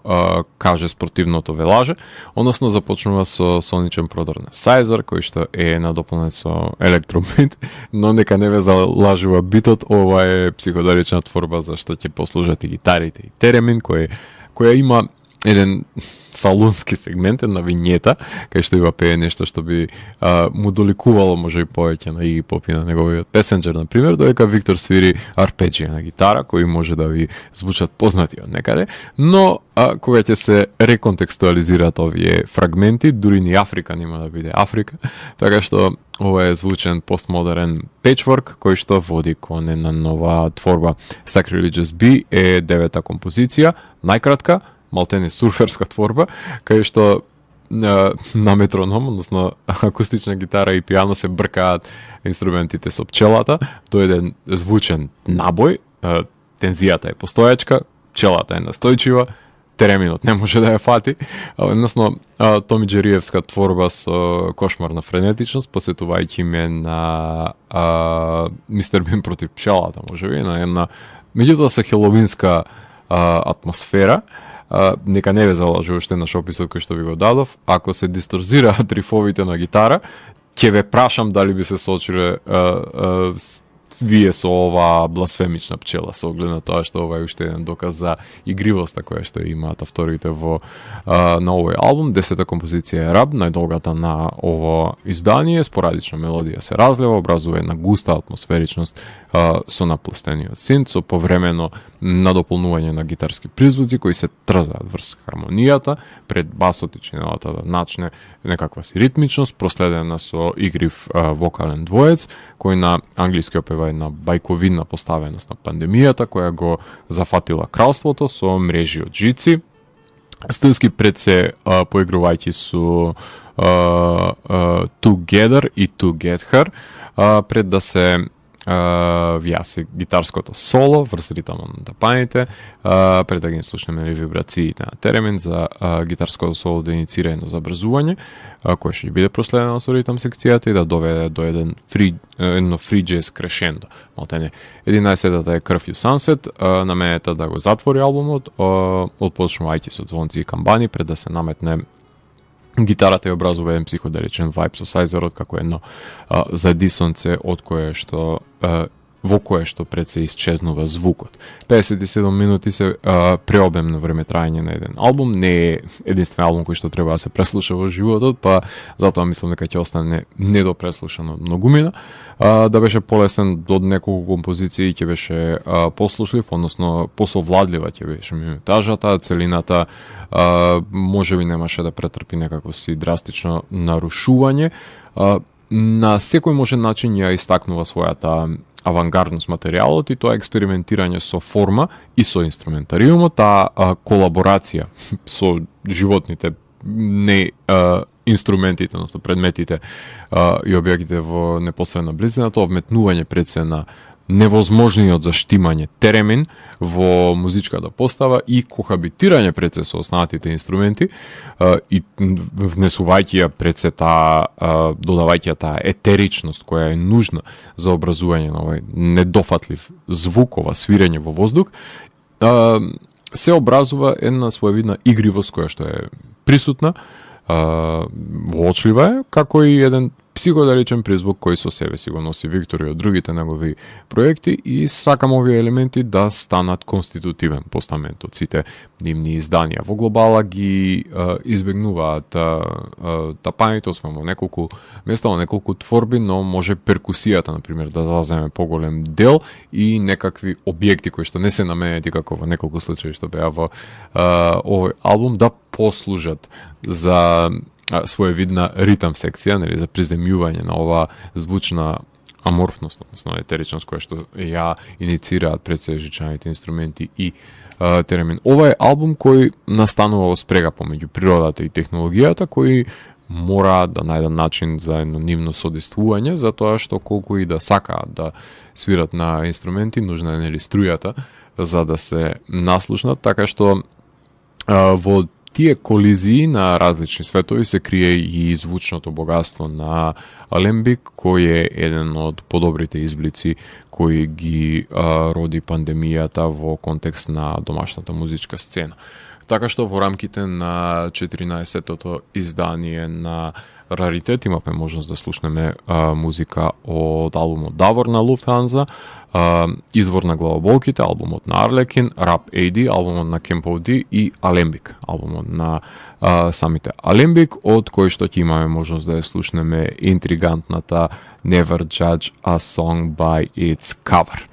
каже спротивното ве лаже, односно започнува со соничен продор на Sizer, кој што е надополнет со електробит, но нека не ве залажува битот, ова е психоделична творба за што ќе послужат и гитарите и теремин, која има еден салунски сегмент, една винјета, кај што има пее нешто што би му доликувало може и повеќе на Игги Поп и на неговиот Passenger, на пример, додека Виктор свири арпеджија на гитара, кои може да ви звучат познати од некаде, но кога ќе се реконтекстуализираат овие фрагменти, дури ни Африка нема да биде Африка, така што ова е звучен постмодерен печворк кој што води кон една нова творба. Sacrilegious Bee е девета композиција, најкратка, малтене сурферска творба, кај што на метроном, односно акустична гитара и пијано се бркаат инструментите со пчелата, до еден звучен набој, тензијата е постојачка, пчелата е настојчива, тереминот не може да ја фати, односно Томи Џериевска творба со кошмарна френетичност, посетувајќи ме на Мистер Бин против пчелата, можеби, на една меѓутоа со хеловинска атмосфера. Нека не ве залажи уште на описот кој што ви го дадов. Ако се дисторзираат рифовите на гитара, ќе ве прашам дали би се соочиле вие со ова бласфемична пчела, со оглед на тоа што ова е уште еден доказ за игривоста која што имаат авторите на овој албум. 10-та композиција е Раб, најдолгата на ово издание, спорадична мелодија се разлива, образува една густа атмосферичност со напластениот синт, со повремено надополнување на гитарски призвуци кои се трзаат врз хармонијата, пред басот и чинелата да начне некаква си ритмичност, проследена со игрив вокален двоец, кој на англиски опева една бајковидна поставеност на пандемијата, која го зафатила кралството со мрежи од жици. Стилски пред се поигрувајќи со Together и To Get Her, пред да се вјаси гитарското соло врз ритамот на тапаните, пред да ги слушнеме вибрациите на теремин за гитарското соло да иницира едно забрзување, кое ќе биде проследено со ритам секцијата и да доведе до едно free jazz крешендо. Малтене 11-тата е Curfew Sunset, наменета да го затвори албумот, отпочнувајќи со звонци и камбани пред да се наметне гитарата ја образува еден психоделичен вајб со Сайзерот како едно задисонце од кое што во кое што пред се исчезнува звукот. 57 минути се преобемно време трајање на еден албум, не е единствен албум кој што треба да се преслуша во животот, па затоа мислам дека ќе остане недопреслушано многумина. Да беше полесен до неколку композиции ќе беше послушлив, односно посовладлива ќе беше минутажата, целината можеби немаше да претрпи некако си драстично нарушување. На секој можен начин ја истакнува својата авангардност материјалот и тоа експериментирање со форма и со инструментариумот, таа колаборација со животните, не инструментите, односно предметите и објектите во непосредна близина, тоа вметнување пред се на невозможниот за штимање теремин во музичката постава и кохабитирање пред се со останатите инструменти и внесувајќи ја пред се додавајќи ја таа етеричност која е нужна за образување на овој недофатлив звук, ова свирење во воздух, се образува една своевидна игривост која што е присутна, воочлива е, како и еден психоделичен призвук кој со себе си го носи Виктор и од другите негови проекти и сакам овие елементи да станат конститутивен постамент од сите нивни изданија. Во глобала ги избегнуваат тапањето, сме во неколку места, во неколку творби, но може перкусијата, например, да заземе поголем дел и некакви објекти кои што не се наменети, како во неколку случаи што беа во овој албум, да послужат за своевидна ритам секција, нели, за приземјување на оваа звучна аморфност, односно етеричност која што ја иницираат предсежичаните инструменти и теремин. Ова е албум кој настанува во спрега помеѓу природата и технологијата, кои мора да најдат начин за едно нивно содействување, затоа што колку и да сакаат да свират на инструменти, нужна е, нели, струјата за да се наслушнат, така што во тие колизии на различни светови се крие и звучното богатство на Алембик, кој е еден од подобрите изблици кои ги роди пандемијата во контекст на домашната музичка сцена. Така што во рамките на 14-тото издание на Раритет имавме можност да слушнеме музика од албумот Давор на Луфтханза, Извор на главоболките, албумот на Арлекин, Rap AD, албумот на Кемпов Ди и Алембик, албумот на самите Алембик, од кој што ќе имаме можност да ја слушнеме интригантната Never Judge a Song by its Cover.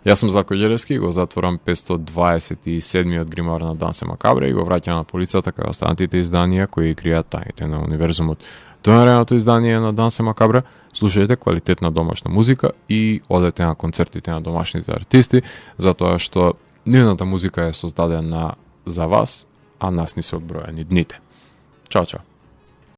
Јас сум Златко Ѓелевски, го затворам 527-миот гримуар на Дансе Макабре и го враќам на полицата кај останатите изданија кои кријат тајните на универзумот. Тоа е наредното издание на Дансе Макабре. Слушајте квалитетна домашна музика и одете на концертите на домашните артисти, затоа што нивната музика е создадена за вас, а нас ни се одброени дните. Чао, чао.